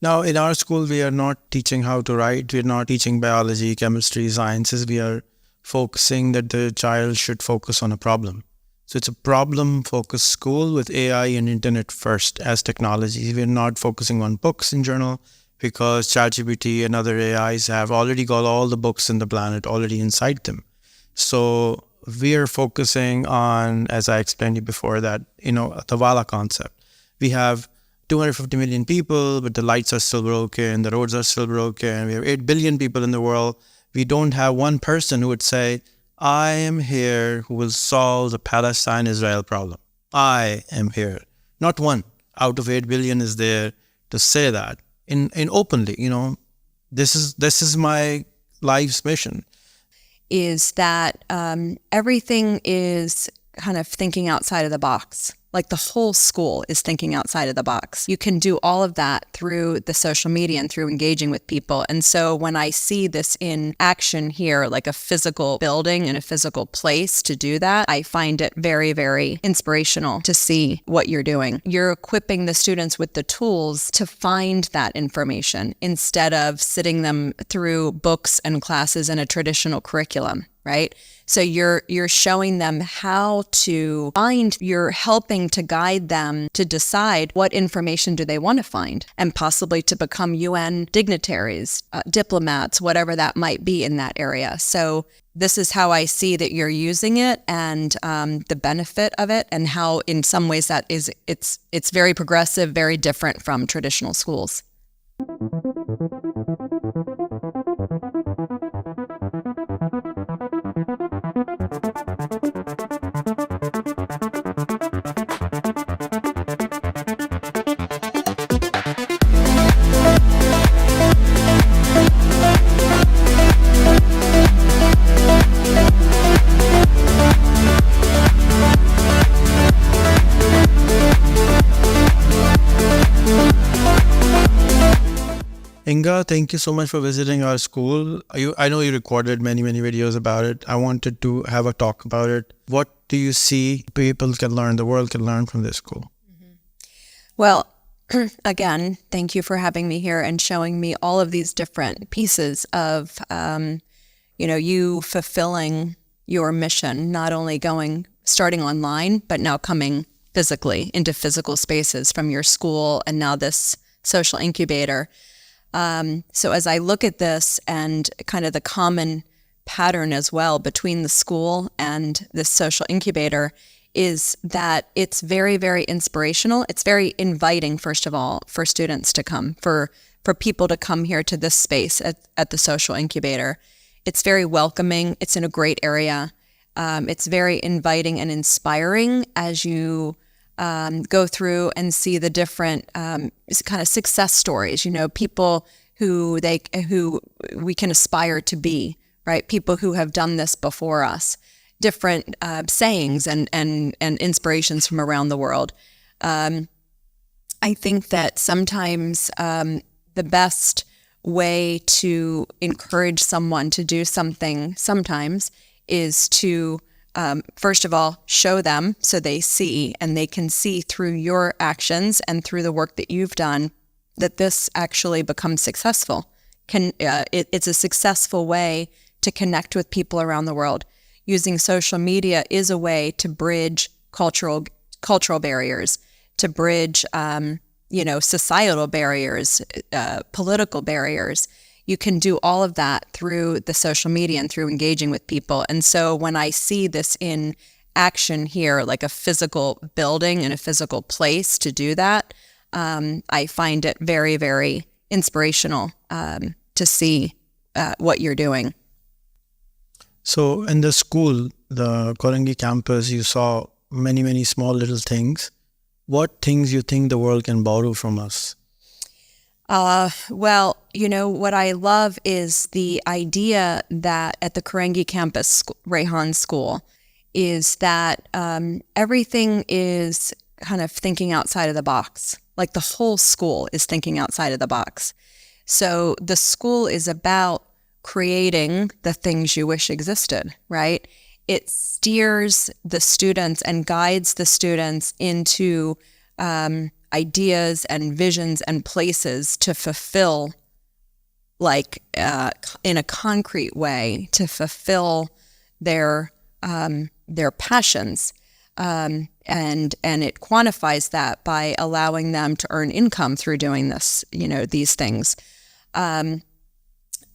Now, in our school, we are not teaching how to write. We're not teaching biology, chemistry, sciences. We are focusing that the child should focus on a problem. So it's a problem-focused school with AI and internet first as technology. We're not focusing on books in general because ChatGPT and other AIs have already got all the books in the planet already inside them. So we are focusing on, as I explained to you before, that, the Vala concept. We have 250 million people, but the lights are still broken, the roads are still broken. We have 8 billion people in the world. We don't have one person who would say, I am here who will solve the Palestine-Israel problem. I am here. Not one out of 8 billion is there to say that in openly, this is my life's mission. Is that everything is kind of thinking outside of the box. Like the whole school is thinking outside of the box. You can do all of that through the social media and through engaging with people. And so when I see this in action here, like a physical building and a physical place to do that, I find it very, very inspirational to see what you're doing. You're equipping the students with the tools to find that information instead of sitting them through books and classes in a traditional curriculum, right? So you're showing them how to find, you're helping to guide them to decide what information do they want to find and possibly to become UN dignitaries, diplomats, whatever that might be in that area. So this is how I see that you're using it and the benefit of it and how in some ways that is, it's very progressive, very different from traditional schools. Inga, thank you so much for visiting our school. I know you recorded many, many videos about it. I wanted to have a talk about it. What do you see people can learn, the world can learn from this school? Well, again, thank you for having me here and showing me all of these different pieces of, you fulfilling your mission, not only starting online, but now coming physically into physical spaces from your school and now this social incubator. So as I look at this and kind of the common pattern as well between the school and this social incubator is that it's very, very inspirational. It's very inviting, first of all, for students to come, for people to come here to this space at the social incubator. It's very welcoming. It's in a great area. It's very inviting and inspiring as you go through and see the different kind of success stories, people who we can aspire to be, right? People who have done this before us, different sayings and inspirations from around the world. I think that sometimes the best way to encourage someone to do something sometimes is to first of all, show them so they see and they can see through your actions and through the work that you've done that this actually becomes successful. It's a successful way to connect with people around the world. Using social media is a way to bridge cultural barriers, to bridge societal barriers, political barriers. You can do all of that through the social media and through engaging with people. And so when I see this in action here, like a physical building and a physical place to do that, I find it very, very inspirational to see what you're doing. So in the school, the Korangi campus, you saw many, many small little things. What things you think the world can borrow from us? Well, what I love is the idea that at the Korangi campus, Rayhan School, is that everything is kind of thinking outside of the box. Like the whole school is thinking outside of the box. So the school is about creating the things you wish existed, right? It steers the students and guides the students into ideas and visions and places to fulfill, like in a concrete way, to fulfill their passions. And it quantifies that by allowing them to earn income through doing this, these things.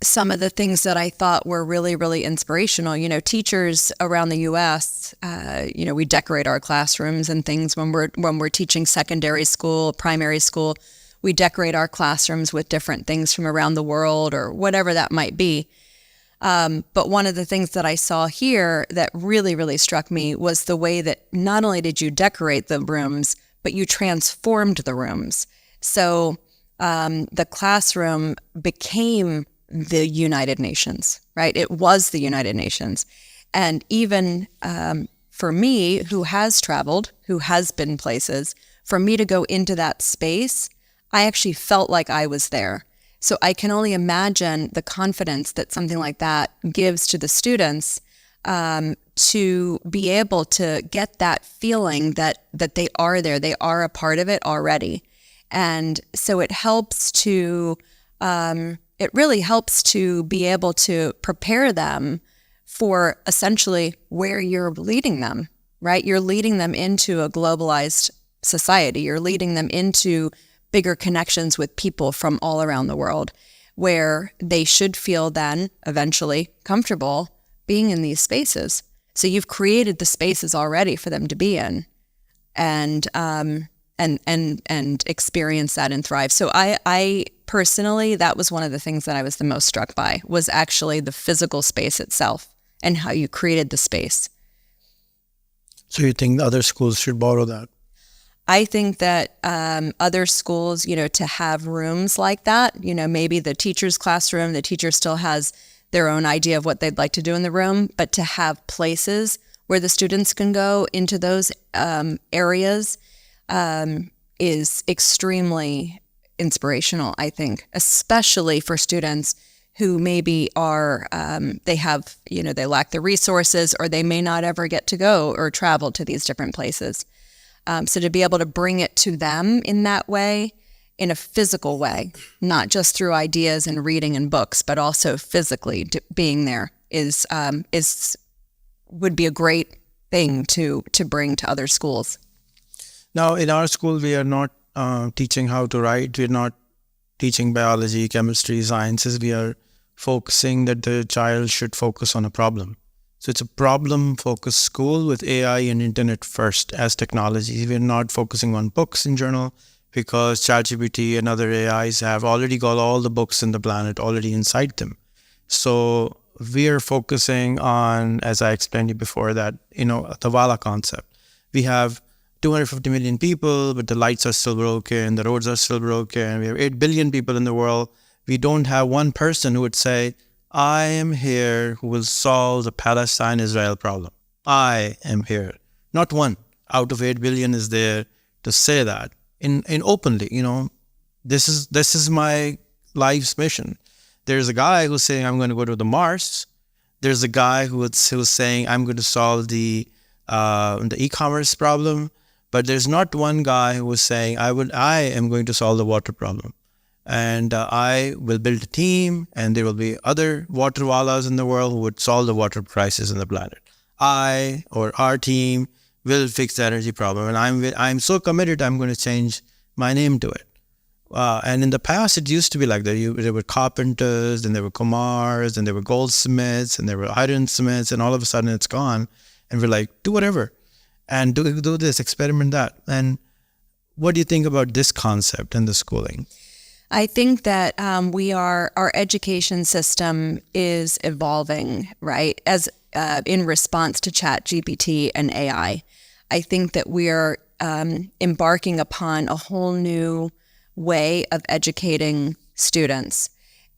Some of the things that I thought were really, really inspirational, teachers around the U.S., we decorate our classrooms and things when we're teaching secondary school, primary school. We decorate our classrooms with different things from around the world or whatever that might be. But one of the things that I saw here that really, really struck me was the way that not only did you decorate the rooms, but you transformed the rooms. So the classroom became the United Nations, right? It was the United Nations. And even for me, who has traveled, who has been places, for me to go into that space, I actually felt like I was there. So I can only imagine the confidence that something like that gives to the students to be able to get that feeling that they are there, they are a part of it already. And so it helps to, it really helps to be able to prepare them for essentially where you're leading them, right? You're leading them into a globalized society. You're leading them into bigger connections with people from all around the world, where they should feel then eventually comfortable being in these spaces. So you've created the spaces already for them to be in, and experience that and thrive. So I personally, that was one of the things that I was the most struck by, was actually the physical space itself and how you created the space. So you think other schools should borrow that? I think that other schools, to have rooms like that, maybe the teacher's classroom, the teacher still has their own idea of what they'd like to do in the room, but to have places where the students can go into those areas is extremely inspirational, I think, especially for students who maybe are, they have, they lack the resources, or they may not ever get to go or travel to these different places. So to be able to bring it to them in that way, in a physical way, not just through ideas and reading and books, but also physically being there would be a great thing to bring to other schools. Now, in our school, we are not teaching how to write. We're not teaching biology, chemistry, sciences. We are focusing that the child should focus on a problem. So it's a problem-focused school with AI and internet first as technology. We're not focusing on books in general, because ChatGPT and other AIs have already got all the books in the planet already inside them. So we are focusing on, as I explained to you before, that, the Vala concept. We have 250 million people, but the lights are still broken, the roads are still broken. We have 8 billion people in the world. We don't have one person who would say, I am here who will solve the Palestine-Israel problem. I am here. Not one out of 8 billion is there to say that in openly. This is my life's mission. There's a guy who's saying, I'm going to go to the Mars. There's a guy who's saying, I'm going to solve the e-commerce problem. But there's not one guy who was saying, I am going to solve the water problem. And I will build a team, and there will be other water wallas in the world who would solve the water crisis on the planet. I, or our team, will fix the energy problem, and I'm so committed, I'm going to change my name to it. And in the past, it used to be like that. There were carpenters, then there were Kumars, then there were goldsmiths, and there were ironsmiths, and all of a sudden it's gone. And we're like, do whatever, and do this, experiment that. And what do you think about this concept and the schooling? I think that our education system is evolving, right? As in response to ChatGPT and AI, I think that we are embarking upon a whole new way of educating students.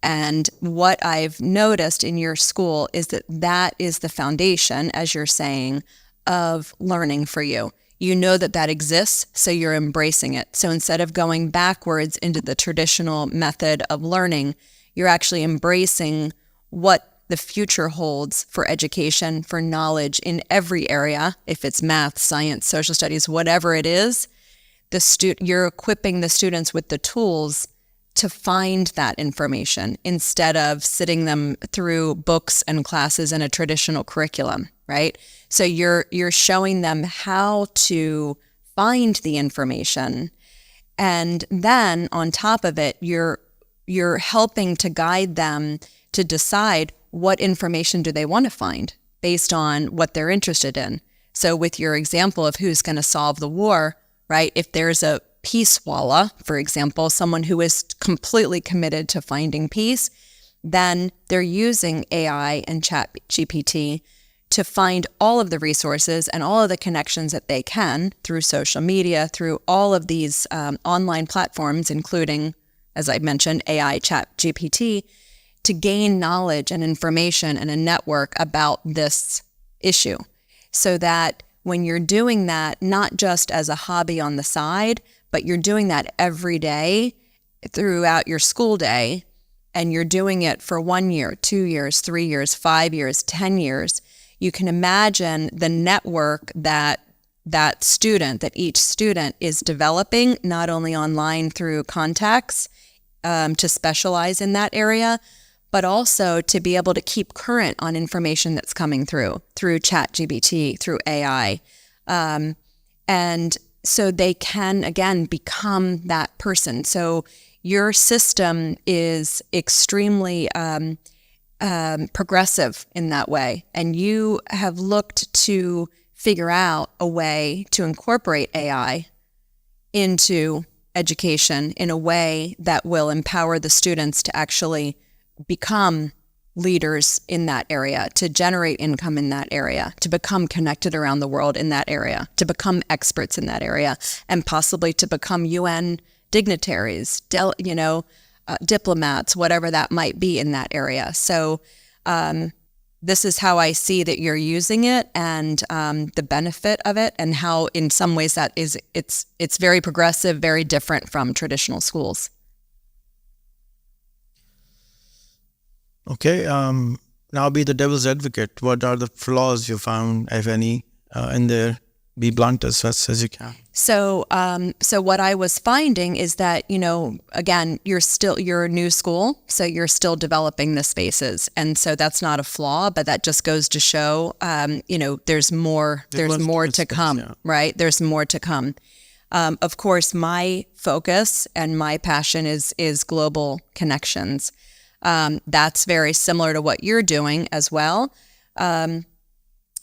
And what I've noticed in your school is that is the foundation, as you're saying, of learning for you. You know that exists, so you're embracing it. So instead of going backwards into the traditional method of learning, you're actually embracing what the future holds for education, for knowledge in every area. If it's math, science, social studies, whatever it is, you're equipping the students with the tools to find that information instead of sitting them through books and classes in a traditional curriculum, right? So you're showing them how to find the information, and then on top of it, you're helping to guide them to decide what information do they want to find based on what they're interested in. So with your example of who's going to solve the war, right? If there's a peace walla, for example, someone who is completely committed to finding peace, then they're using AI and Chat GPT to find all of the resources and all of the connections that they can through social media, through all of these online platforms, including, as I mentioned, AI, Chat GPT, to gain knowledge and information and a network about this issue. So that when you're doing that, not just as a hobby on the side, but you're doing that every day throughout your school day, and you're doing it for 1 year, 2 years, 3 years, 5 years, 10 years, you can imagine the network that each student is developing, not only online through contacts to specialize in that area, but also to be able to keep current on information that's coming through ChatGPT, through AI. And so they can, again, become that person. So your system is extremely progressive in that way. And you have looked to figure out a way to incorporate AI into education in a way that will empower the students to actually become leaders in that area, to generate income in that area, to become connected around the world in that area, to become experts in that area, and possibly to become UN dignitaries, diplomats, whatever that might be in that area. So this is how I see that you're using it, and the benefit of it, and how in some ways that is, it's very progressive, very different from traditional schools. Okay, now be the devil's advocate. What are the flaws you found, if any, in there? Be blunt as fast as you can. So what I was finding is that, again, you're a new school, so you're still developing the spaces. And so that's not a flaw, but that just goes to show, there's more to come, yeah. Right? There's more to come. Of course, my focus and my passion is global connections. That's very similar to what you're doing as well.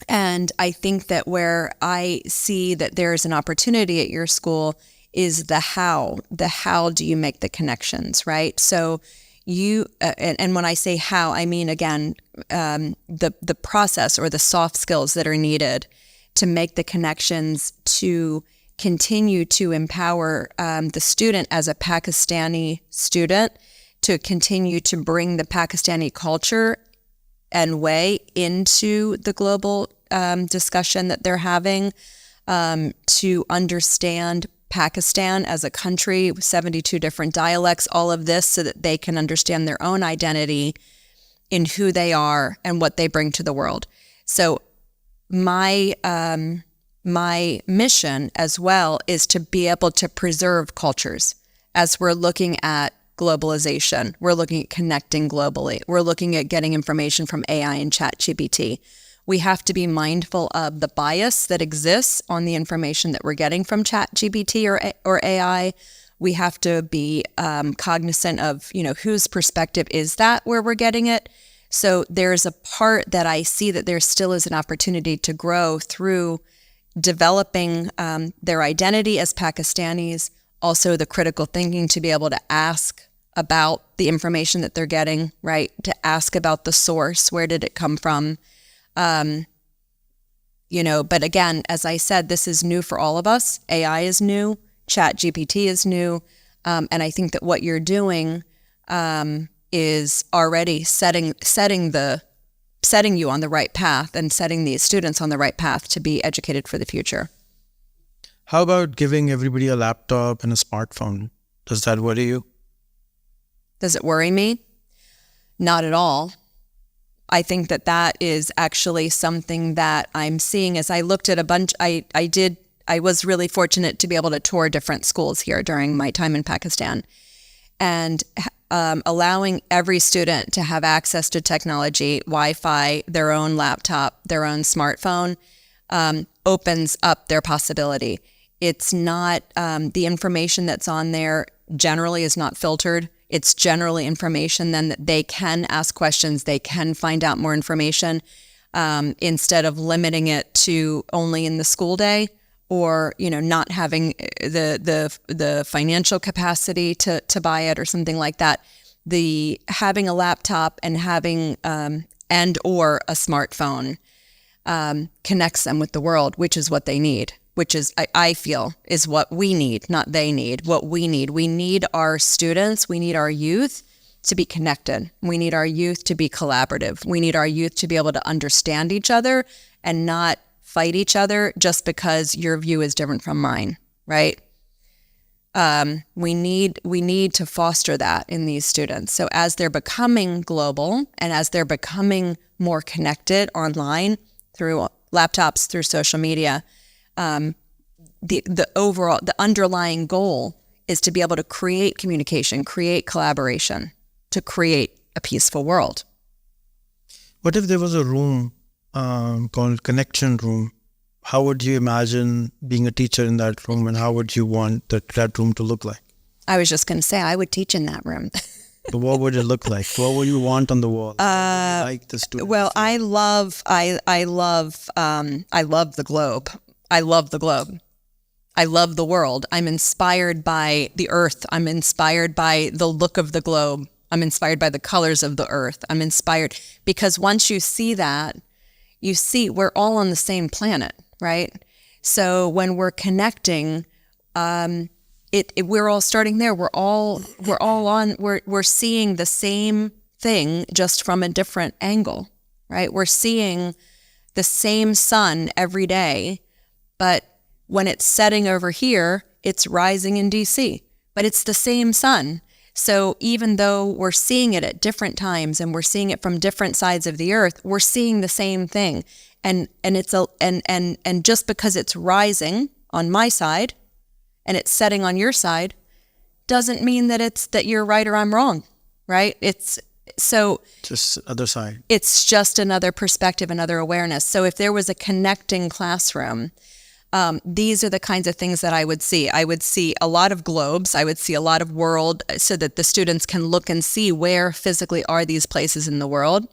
And I think that where I see that there's an opportunity at your school is the how do you make the connections, right? So you, and when I say how, I mean, again, the process or the soft skills that are needed to make the connections, to continue to empower the student as a Pakistani student, to continue to bring the Pakistani culture and way into the global discussion that they're having, to understand Pakistan as a country with 72 different dialects, all of this, so that they can understand their own identity in who they are and what they bring to the world. So my mission as well is to be able to preserve cultures as we're looking at globalization. We're looking at connecting globally. We're looking at getting information from AI and ChatGPT. We have to be mindful of the bias that exists on the information that we're getting from ChatGPT or AI. We have to be cognizant of, whose perspective is that where we're getting it. So there's a part that I see that there still is an opportunity to grow through developing their identity as Pakistanis, also the critical thinking to be able to ask about the information that they're getting, right? To ask about the source, where did it come from? But again, as I said, this is new for all of us. AI is new, ChatGPT is new. And I think that what you're doing is already setting you on the right path and setting these students on the right path to be educated for the future. How about giving everybody a laptop and a smartphone? Does that worry you? Does it worry me? Not at all. I think that is actually something that I'm seeing as I looked at a bunch. I did I was really fortunate to be able to tour different schools here during my time in Pakistan. And allowing every student to have access to technology, Wi-Fi, their own laptop, their own smartphone, opens up their possibility. It's not, the information that's on there generally is not filtered. It's generally information then that they can ask questions, they can find out more information, instead of limiting it to only in the school day, or not having the financial capacity to buy it or something like that. The having a laptop and having and or a smartphone connects them with the world, which is what they need, which is, I feel, is what we need, not they need, what we need. We need our students, we need our youth to be connected. We need our youth to be collaborative. We need our youth to be able to understand each other and not fight each other just because your view is different from mine, right? We need to foster that in these students. So as they're becoming global and as they're becoming more connected online through laptops, through social media, the underlying goal is to be able to create communication, create collaboration, to create a peaceful world. What if there was a room called Connection Room? How would you imagine being a teacher in that room, and how would you want that room to look like? I was just going to say I would teach in that room. So what would it look like? What would you want on the wall? Like the students? Well, I love the globe. I love the globe. I love the world. I'm inspired by the earth. I'm inspired by the look of the globe. I'm inspired by the colors of the earth. I'm inspired because once you see that, you see we're all on the same planet, right? So when we're connecting, we're all starting there. We're seeing the same thing just from a different angle, right? We're seeing the same sun every day, but when it's setting over here, it's rising in DC, but it's the same sun. So even though we're seeing it at different times and we're seeing it from different sides of the earth, we're seeing the same thing. And just because it's rising on my side and it's setting on your side doesn't mean that you're right or I'm wrong, right? It's just other side. It's just another perspective, another awareness. So if there was a connecting classroom, these are the kinds of things that I would see. I would see a lot of globes. I would see a lot of world so that the students can look and see where physically are these places in the world.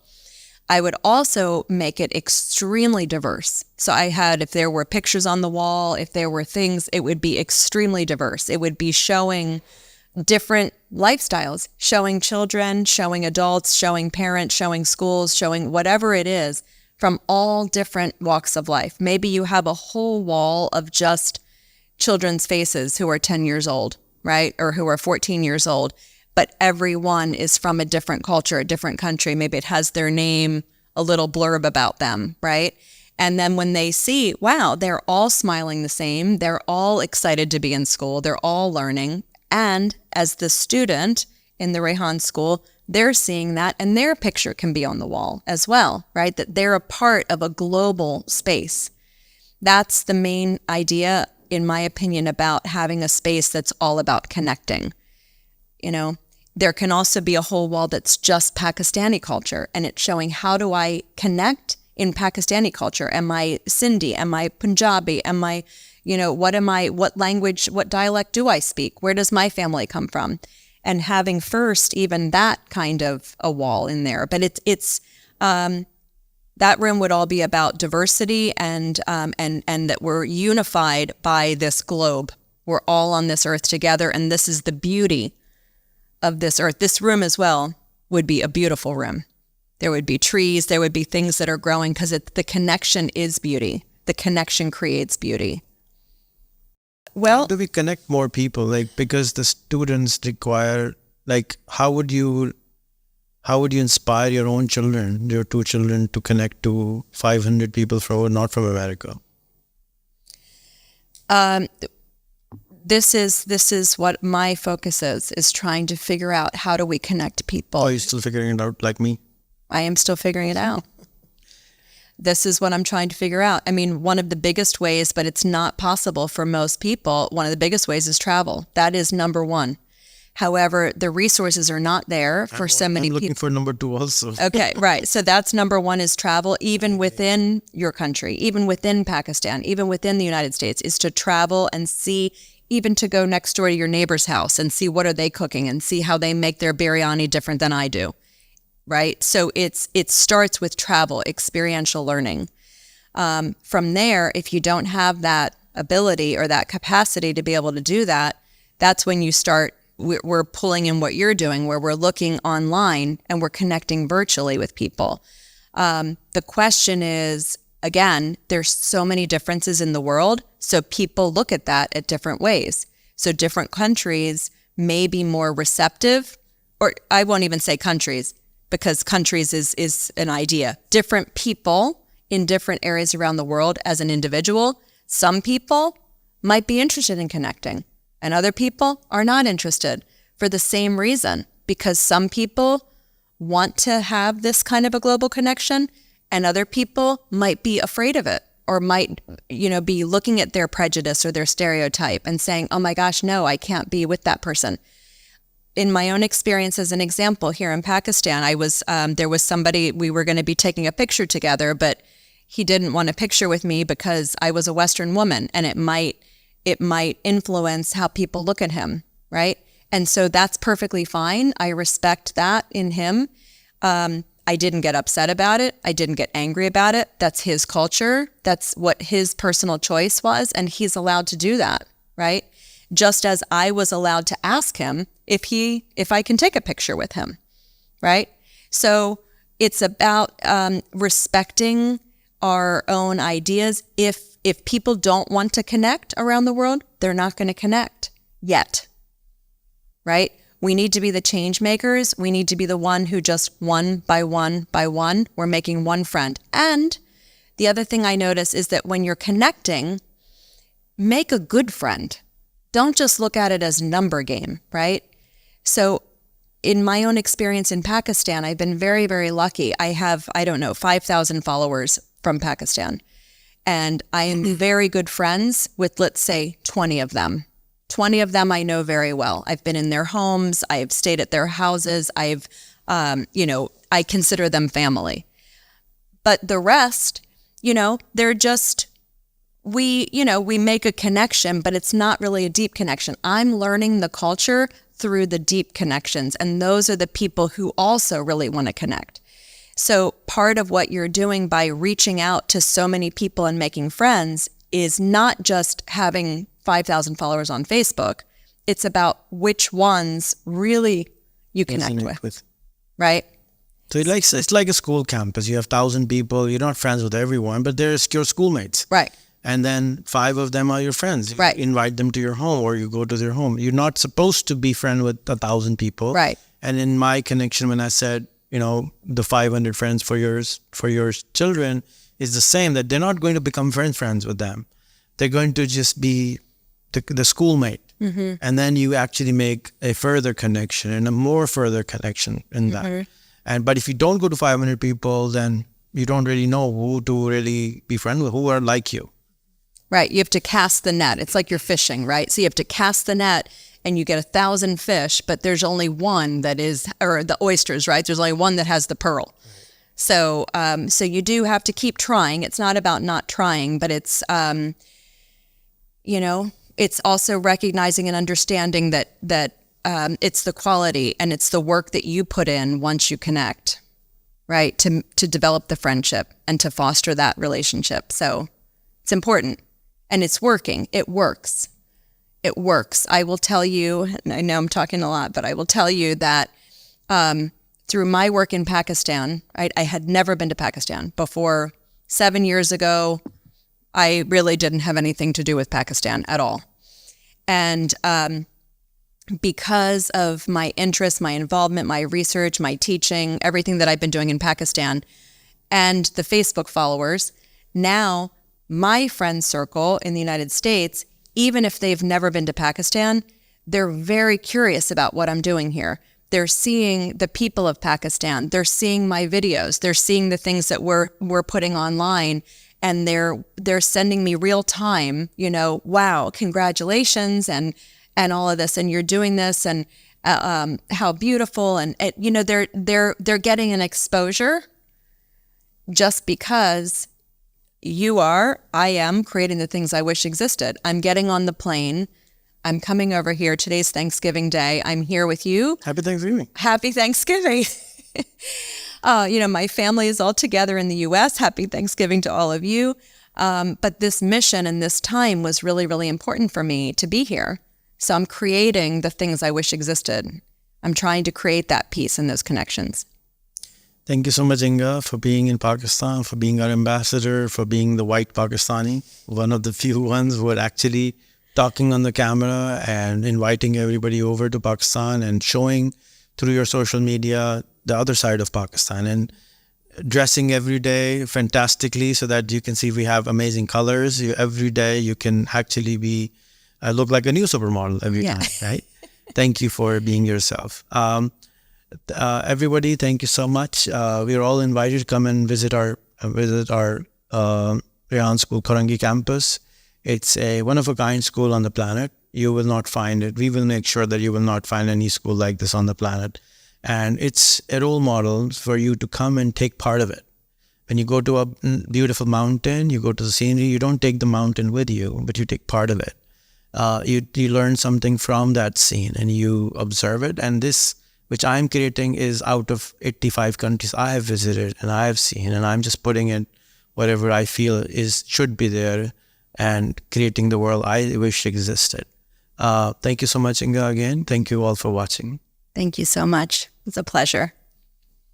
I would also make it extremely diverse. So if there were pictures on the wall, if there were things, it would be extremely diverse. It would be showing different lifestyles, showing children, showing adults, showing parents, showing schools, showing whatever it is, from all different walks of life. Maybe you have a whole wall of just children's faces who are 10 years old, right? Or who are 14 years old, but everyone is from a different culture, a different country. Maybe it has their name, a little blurb about them, right? And then when they see, wow, they're all smiling the same, they're all excited to be in school, they're all learning. And as the student in the Rehan school, they're seeing that and their picture can be on the wall as well, right? That they're a part of a global space. That's the main idea, in my opinion, about having a space that's all about connecting. There can also be a whole wall that's just Pakistani culture, and it's showing how do I connect in Pakistani culture? Am I Sindhi? Am I Punjabi? Am I, what language, what dialect do I speak? Where does my family come from? And having first even that kind of a wall in there. But it's that room would all be about diversity and that we're unified by this globe. We're all on this earth together, and this is the beauty of this earth. This room as well would be a beautiful room. There would be trees, there would be things that are growing because the connection is beauty. The connection creates beauty. Well, how do we connect more people? Because the students require, how would you inspire your own children, your two children, to connect to 500 people not from America? This is what my focus is trying to figure out how do we connect people. Are you still figuring it out like me? I am still figuring it out. this is what I'm trying to figure out. I mean, one of the biggest ways, but it's not possible for most people, one of the biggest ways is travel. That is number one. However, the resources are not there for so many I'm looking people. for number two also. Okay, right. So that's number one is travel, even within your country, even within Pakistan, even within the United States, is to travel and see, even to go next door to your neighbor's house and see what are they cooking and see how they make their biryani different than I do, right? So it starts with travel, experiential learning. From there, if you don't have that ability or that capacity to be able to do that, that's when you start, we're pulling in what you're doing, where we're looking online and we're connecting virtually with people. The question is, again, there's so many differences in the world, so people look at that at different ways. So different countries may be more receptive, or I won't even say countries, because countries is an idea. Different people in different areas around the world as an individual, some people might be interested in connecting, and other people are not interested for the same reason, because some people want to have this kind of a global connection, and other people might be afraid of it, or might, be looking at their prejudice or their stereotype and saying, oh my gosh, no, I can't be with that person. In my own experience, as an example, here in Pakistan, there was somebody, we were going to be taking a picture together, but he didn't want a picture with me because I was a Western woman, and it might influence how people look at him, right? And so that's perfectly fine. I respect that in him. I didn't get upset about it. I didn't get angry about it. That's his culture. That's what his personal choice was, and he's allowed to do that, right? Just as I was allowed to ask him if I can take a picture with him, right? So it's about respecting our own ideas. If people don't want to connect around the world, they're not going to connect yet, right? We need to be the change makers. We need to be the one who just one by one, we're making one friend. And the other thing I notice is that when you're connecting, make a good friend. Don't just look at it as a number game, right? So in my own experience in Pakistan, I've been very, very lucky. I have, 5,000 followers from Pakistan. And I am very good friends with, let's say, 20 of them. 20 of them I know very well. I've been in their homes. I've stayed at their houses. I consider them family. But the rest, they're just, we make a connection, but it's not really a deep connection. I'm learning the culture through the deep connections. And those are the people who also really want to connect. So part of what you're doing by reaching out to so many people and making friends is not just having 5,000 followers on Facebook. It's about which ones really you connect with. Right? So it's like a school campus. You have 1,000 people. You're not friends with everyone, but they're your schoolmates. Right. And then 5 of them are your friends. You right. invite them to your home, or you go to their home. You're not supposed to be friends with 1,000 people. Right. And in my connection, when I said, the 500 friends for your children is the same, that they're not going to become friends with them. They're going to just be the schoolmate. Mm-hmm. And then you actually make a further connection and a more further connection in that. Mm-hmm. But if you don't go to 500 people, then you don't really know who to really be friends with, who are like you. Right. You have to cast the net. It's like you're fishing, right? So you have to cast the net and you get 1,000 fish, but there's only one that is, or the oysters, right? There's only one that has the pearl. So you do have to keep trying. It's not about not trying, but it's, it's also recognizing and understanding that it's the quality and it's the work that you put in once you connect, right? To develop the friendship and to foster that relationship. So it's important and it's working. It works. It works. I will tell you, and I know I'm talking a lot, but I will tell you that through my work in Pakistan, right, I had never been to Pakistan before. 7 years ago, I really didn't have anything to do with Pakistan at all. And because of my interest, my involvement, my research, my teaching, everything that I've been doing in Pakistan, and the Facebook followers, now my friend circle in the United States, even if they've never been to Pakistan, they're very curious about what I'm doing here. They're seeing the people of Pakistan. They're seeing my videos. They're seeing the things that we're putting online, and they're sending me real time, wow, congratulations, and all of this, and you're doing this, and how beautiful, and they're getting an exposure just because I am creating the things I wish existed. I'm getting on the plane. I'm coming over here. Today's Thanksgiving Day. I'm here with you. Happy Thanksgiving. Happy Thanksgiving. My family is all together in the U.S. Happy Thanksgiving to all of you. But this mission and this time was really, really important for me to be here. So I'm creating the things I wish existed. I'm trying to create that peace and those connections. Thank you so much, Inga, for being in Pakistan, for being our ambassador, for being the white Pakistani, one of the few ones who are actually talking on the camera and inviting everybody over to Pakistan and showing through your social media the other side of Pakistan, and dressing every day fantastically so that you can see we have amazing colors. Every day you can actually look like a new supermodel every time, right? Thank you for being yourself. Everybody, thank you so much. We are all invited to come and visit our Rehan School Karangi campus. It's a one-of-a-kind school on the planet. You will not find it. We will make sure that you will not find any school like this on the planet. And it's a role model for you to come and take part of it. When you go to a beautiful mountain, you go to the scenery, you don't take the mountain with you, but you take part of it. You learn something from that scene and you observe it. And this, which I'm creating, is out of 85 countries I have visited and I have seen, and I'm just putting in whatever I feel should be there and creating the world I wish existed. Thank you so much, Inga, again. Thank you all for watching. Thank you so much. It's a pleasure.